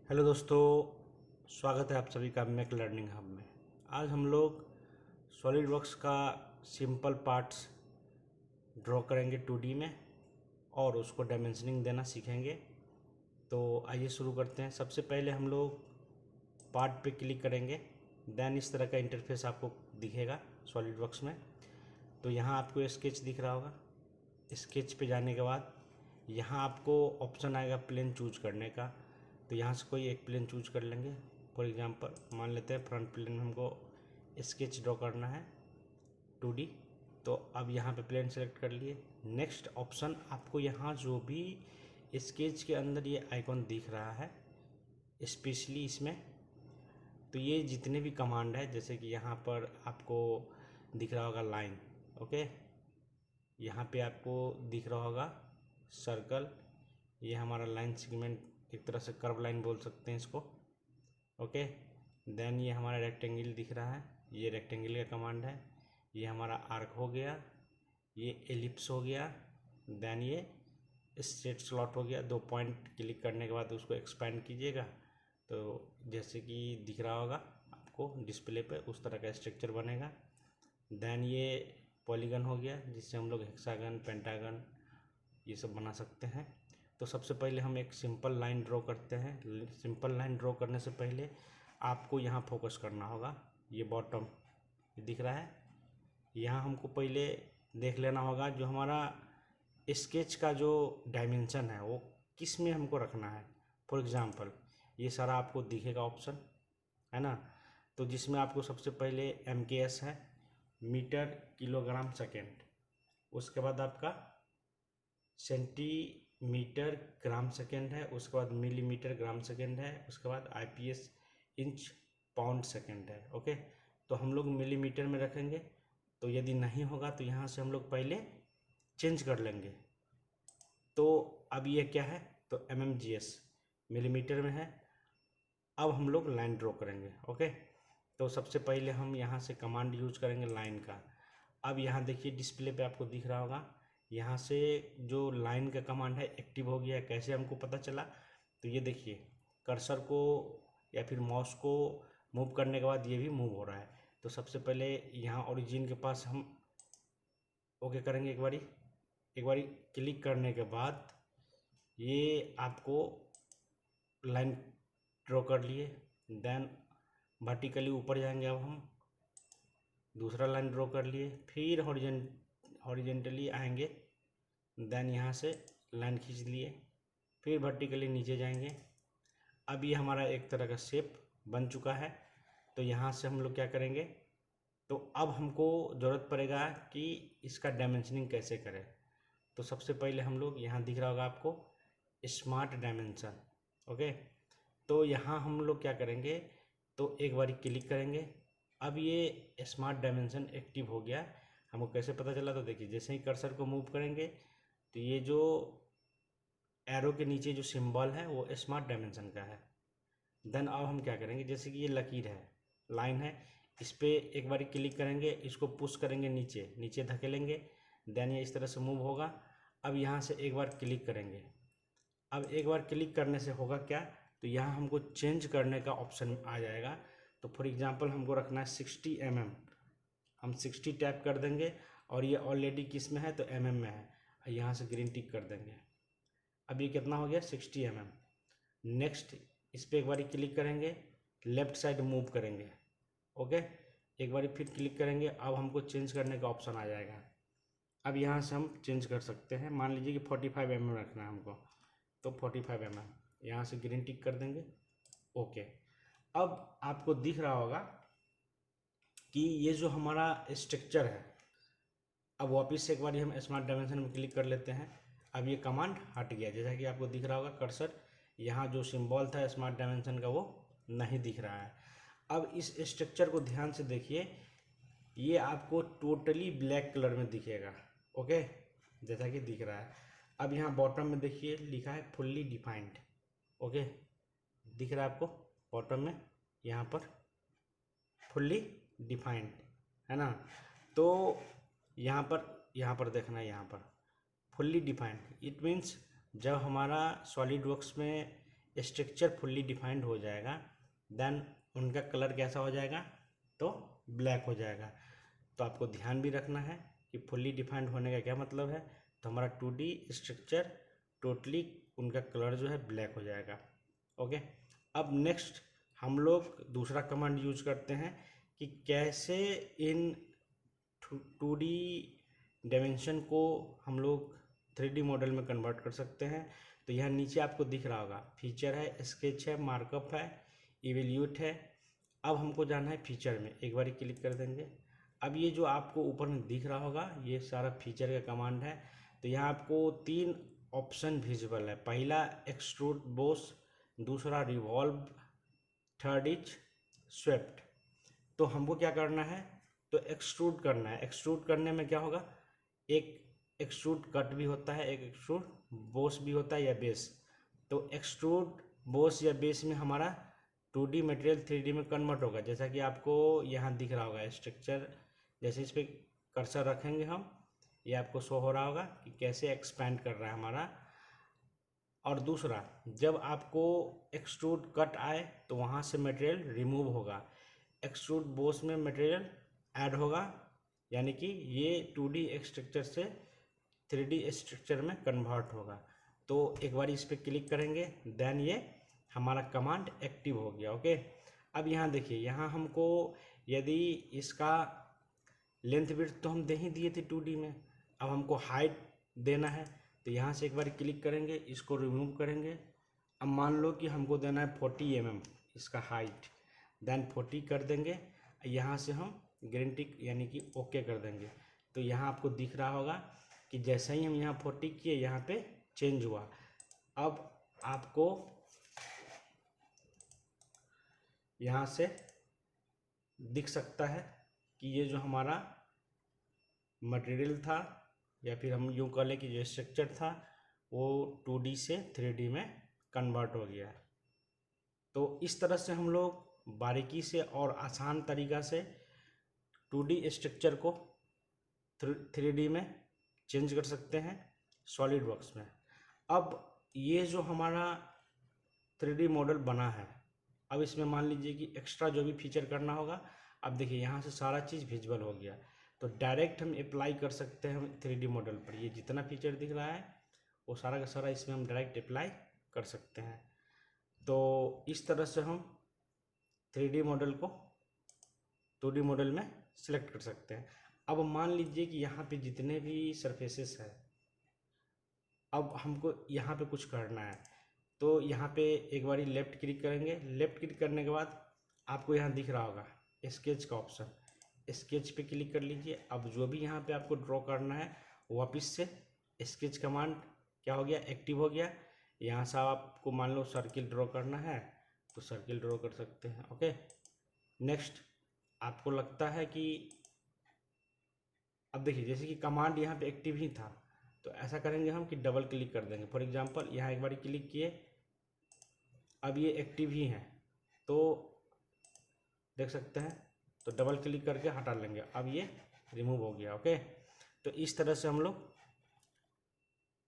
Hello दोस्तों, स्वागत है आप सभी का मैक लर्निंग हब में। आज हम लोग सॉलिड वर्क्स का सिंपल पार्ट्स ड्रॉ करेंगे 2D में और उसको डायमेंशनिंग देना सीखेंगे। तो आइए शुरू करते हैं। सबसे पहले हम लोग पार्ट पे क्लिक करेंगे, देन इस तरह का इंटरफेस आपको दिखेगा सॉलिड वर्क्स में। तो यहाँ आपको स्केच दिख रहा होगा। स्केच पे जाने के बाद यहाँ आपको ऑप्शन आएगा प्लेन चूज करने का। तो यहाँ से कोई एक प्लेन चूज कर लेंगे। फॉर एग्जांपल मान लेते हैं फ्रंट प्लेन में हमको स्केच ड्रॉ करना है 2D। तो अब यहाँ पे प्लेन सेलेक्ट कर लिए। नेक्स्ट ऑप्शन आपको यहाँ जो भी स्केच के अंदर ये आइकॉन दिख रहा है, स्पेशली इसमें, तो ये जितने भी कमांड है, जैसे कि यहाँ पर आपको दिख रहा होगा लाइन, ओके, यहाँ पे आपको दिख रहा होगा सर्कल, ये हमारा लाइन सेगमेंट, एक तरह से कर्व लाइन बोल सकते हैं इसको, ओके। देन ये हमारा रेक्टेंगल दिख रहा है, ये रेक्टेंगल का कमांड है। ये हमारा आर्क हो गया, ये एलिप्स हो गया, देन ये स्ट्रेट स्लॉट हो गया। 2 पॉइंट क्लिक करने के बाद उसको एक्सपेंड कीजिएगा तो जैसे कि दिख रहा होगा आपको डिस्प्ले पे, उस तरह का स्ट्रक्चर बनेगा। देन ये पॉलीगन हो गया, जिससे हम लोग हेक्सागन, पेंटागन ये सब बना सकते हैं। तो सबसे पहले हम एक सिंपल लाइन ड्रॉ करते हैं। सिंपल लाइन ड्रॉ करने से पहले आपको यहाँ फोकस करना होगा। ये बॉटम दिख रहा है, यहाँ हमको पहले देख लेना होगा जो हमारा स्केच का जो डायमेंशन है वो किस में हमको रखना है। फॉर एग्जांपल ये सारा आपको दिखेगा ऑप्शन, है ना। तो जिसमें आपको सबसे पहले MKS है, मीटर किलोग्राम सेकेंड। उसके बाद आपका सेंटीमीटर ग्राम सेकेंड है। उसके बाद मिलीमीटर ग्राम सेकेंड है। उसके बाद IPS इंच पाउंड सेकेंड है, ओके। तो हम लोग मिलीमीटर में रखेंगे। तो यदि नहीं होगा तो यहाँ से हम लोग पहले चेंज कर लेंगे। तो अब ये क्या है, तो MMGS मिलीमीटर में है। अब हम लोग लाइन ड्रॉ करेंगे, ओके। तो सबसे पहले हम यहाँ से कमांड यूज करेंगे लाइन का। अब यहाँ देखिए डिस्प्ले पे आपको दिख रहा होगा, यहाँ से जो लाइन का कमांड है एक्टिव हो गया। कैसे हमको पता चला, तो ये देखिए कर्सर को या फिर माउस को मूव करने के बाद ये भी मूव हो रहा है। तो सबसे पहले यहाँ ओरिजिन के पास हम ओके करेंगे। एक बारी क्लिक करने के बाद ये आपको लाइन ड्रॉ कर लिए। देन वर्टिकली ऊपर जाएंगे, अब हम दूसरा लाइन ड्रॉ कर लिए। फिर हॉरिजेंटली आएंगे, देन यहाँ से लाइन खींच लिए। फिर वर्टिकली नीचे जाएंगे। अब ये हमारा एक तरह का शेप बन चुका है। तो यहाँ से हम लोग क्या करेंगे, तो अब हमको ज़रूरत पड़ेगा कि इसका डायमेंशनिंग कैसे करें। तो सबसे पहले हम लोग, यहाँ दिख रहा होगा आपको स्मार्ट डायमेंशन, ओके। तो यहाँ हम लोग क्या करेंगे, तो एक बारी क्लिक करेंगे। अब ये स्मार्ट डायमेंशन एक्टिव हो गया। हमको कैसे पता चला, तो देखिए जैसे ही कर्सर को मूव करेंगे तो ये जो एरो के नीचे जो सिंबल है वो स्मार्ट डायमेंशन का है। देन अब हम क्या करेंगे, जैसे कि ये लकीर है, लाइन है, इस पर एक बार क्लिक करेंगे, इसको पुश करेंगे, नीचे नीचे धकेलेंगे, देन ये इस तरह से मूव होगा। अब यहाँ से एक बार क्लिक करेंगे। अब एक बार क्लिक करने से होगा क्या, तो यहाँ हमको चेंज करने का ऑप्शन आ जाएगा। तो फॉर एग्जांपल हमको रखना है 60 mm, हम 60 टैप कर देंगे और ये ऑलरेडी किस में है, तो mm में है। यहाँ से ग्रीन टिक कर देंगे। अब ये कितना हो गया, 60 mm। नेक्स्ट इस पर एक बार क्लिक करेंगे, लेफ्ट साइड मूव करेंगे, ओके। एक बार फिर क्लिक करेंगे, अब हमको चेंज करने का ऑप्शन आ जाएगा। अब यहाँ से हम चेंज कर सकते हैं। मान लीजिए कि 45 mm रखना है हमको, तो 45 mm यहाँ से ग्रीन टिक कर देंगे, ओके। अब आपको दिख रहा होगा कि ये जो हमारा स्ट्रक्चर है, अब वापस से एक बार हम स्मार्ट डायमेंशन में क्लिक कर लेते हैं। अब ये कमांड हट गया, जैसा कि आपको दिख रहा होगा कर्सर, यहाँ जो सिंबल था स्मार्ट डायमेंशन का वो नहीं दिख रहा है। अब इस स्ट्रक्चर को ध्यान से देखिए, ये आपको टोटली ब्लैक कलर में दिखेगा, ओके, जैसा कि दिख रहा है। अब यहाँ बॉटम में देखिए लिखा है फुल्ली डिफाइंड, ओके, दिख रहा है आपको बॉटम में, यहाँ पर फुल्ली डिफाइंड है ना। तो यहाँ पर देखना है, यहाँ पर फुल्ली डिफाइंड, इट मीन्स जब हमारा सॉलिड वर्क्स में स्ट्रक्चर फुल्ली डिफाइंड हो जाएगा, देन उनका कलर कैसा हो जाएगा, तो ब्लैक हो जाएगा। तो आपको ध्यान भी रखना है कि फुल्ली डिफाइंड होने का क्या मतलब है। तो हमारा 2D स्ट्रक्चर टोटली उनका कलर जो है ब्लैक हो जाएगा। ओके, अब नेक्स्ट हम लोग दूसरा कमांड यूज करते हैं कि कैसे इन 2D डायमेंशन को हम लोग 3D मॉडल में कन्वर्ट कर सकते हैं। तो यहाँ नीचे आपको दिख रहा होगा फीचर है, स्केच है, मार्कअप है, इवेल्यूट है। अब हमको जाना है फीचर में, एक बार क्लिक कर देंगे। अब ये जो आपको ऊपर में दिख रहा होगा ये सारा फीचर का कमांड है। तो यहाँ आपको 3 ऑप्शन विजिबल है। पहला एक्सट्रूड बॉस, दूसरा रिवॉल्व, थर्ड इज स्वेप्ट। तो हमको क्या करना है, तो एक्सट्रूड करना है। एक्सट्रूड करने में क्या होगा, एक एक्सट्रूड कट भी होता है, एक एक्सट्रूड बोस भी होता है या बेस। तो एक्सट्रूड बोस या बेस में हमारा 2D मटेरियल 3D में कन्वर्ट होगा। जैसा कि आपको यहाँ दिख रहा होगा स्ट्रक्चर, जैसे इस पर कर्सर रखेंगे हम, ये आपको शो हो रहा होगा कि कैसे एक्सपैंड कर रहा है हमारा। और दूसरा, जब आपको एक्सट्रूड कट आए तो वहाँ से मटेरियल रिमूव होगा, एक्सट्रूड बोस में मटेरियल ऐड होगा, यानी कि ये 2D स्ट्रक्चर से 3D स्ट्रक्चर में कन्वर्ट होगा। तो एक बार इस पर क्लिक करेंगे, देन ये हमारा कमांड एक्टिव हो गया। ओके, अब यहाँ देखिए, यहाँ हमको यदि इसका लेंथ विड्थ तो हम दे ही दिए थे 2D में, अब हमको हाइट देना है। तो यहाँ से एक बार क्लिक करेंगे, इसको रिमूव करेंगे। अब मान लो कि हमको देना है 40 mm इसका हाइट, देन 40 कर देंगे। यहाँ से हम ग्रीन टिक यानी कि ओके कर देंगे। तो यहाँ आपको दिख रहा होगा कि जैसे ही हम यहाँ 40 किए यहाँ पे चेंज हुआ। अब आपको यहाँ से दिख सकता है कि ये जो हमारा मटेरियल था, या फिर हम यूँ कह लें कि जो स्ट्रक्चर था वो 2D से 3D में कन्वर्ट हो गया। तो इस तरह से हम लोग बारीकी से और आसान तरीक़ा से 2D स्ट्रक्चर को 3D में चेंज कर सकते हैं सॉलिड वर्क्स में। अब ये जो हमारा 3D मॉडल बना है, अब इसमें मान लीजिए कि एक्स्ट्रा जो भी फीचर करना होगा। अब देखिए यहाँ से सारा चीज़ विजुअल हो गया, तो डायरेक्ट हम अप्लाई कर सकते हैं 3D मॉडल पर। ये जितना फीचर दिख रहा है वो सारा का सारा इसमें हम डायरेक्ट अप्लाई कर सकते हैं। तो इस तरह से हम 3D मॉडल को 2D मॉडल में सिलेक्ट कर सकते हैं। अब मान लीजिए कि यहाँ पे जितने भी सरफेसेस हैं, अब हमको यहाँ पे कुछ करना है। तो यहाँ पे एक बारी लेफ़्ट क्लिक करेंगे, लेफ़्ट क्लिक करने के बाद आपको यहाँ दिख रहा होगा स्केच का ऑप्शन, स्केच पे क्लिक कर लीजिए। अब जो भी यहाँ पे आपको ड्रॉ करना है वापस से स्केच कमांड क्या हो गया, एक्टिव हो गया। यहाँ से आपको मान लो सर्किल ड्रॉ करना है तो सर्किल ड्रॉ कर सकते हैं। ओके, नेक्स्ट आपको लगता है कि अब देखिए जैसे कि कमांड यहाँ पे एक्टिव ही था, तो ऐसा करेंगे हम कि डबल क्लिक कर देंगे। फॉर एग्जांपल यहाँ एक बार क्लिक किए, अब ये एक्टिव ही है तो देख सकते हैं, तो डबल क्लिक करके हटा लेंगे, अब ये रिमूव हो गया। ओके, तो इस तरह से हम लोग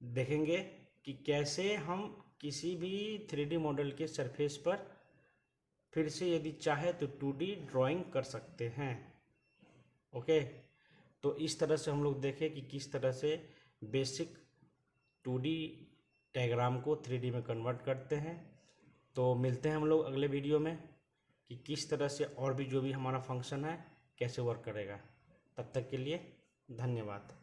देखेंगे कि कैसे हम किसी भी 3D मॉडल के सरफेस पर फिर से यदि चाहे तो 2D ड्राइंग कर सकते हैं। ओके, तो इस तरह से हम लोग देखें कि किस तरह से बेसिक 2D डायग्राम को 3D में कन्वर्ट करते हैं। तो मिलते हैं हम लोग अगले वीडियो में कि किस तरह से और भी जो भी हमारा फंक्शन है कैसे वर्क करेगा। तब तक के लिए धन्यवाद।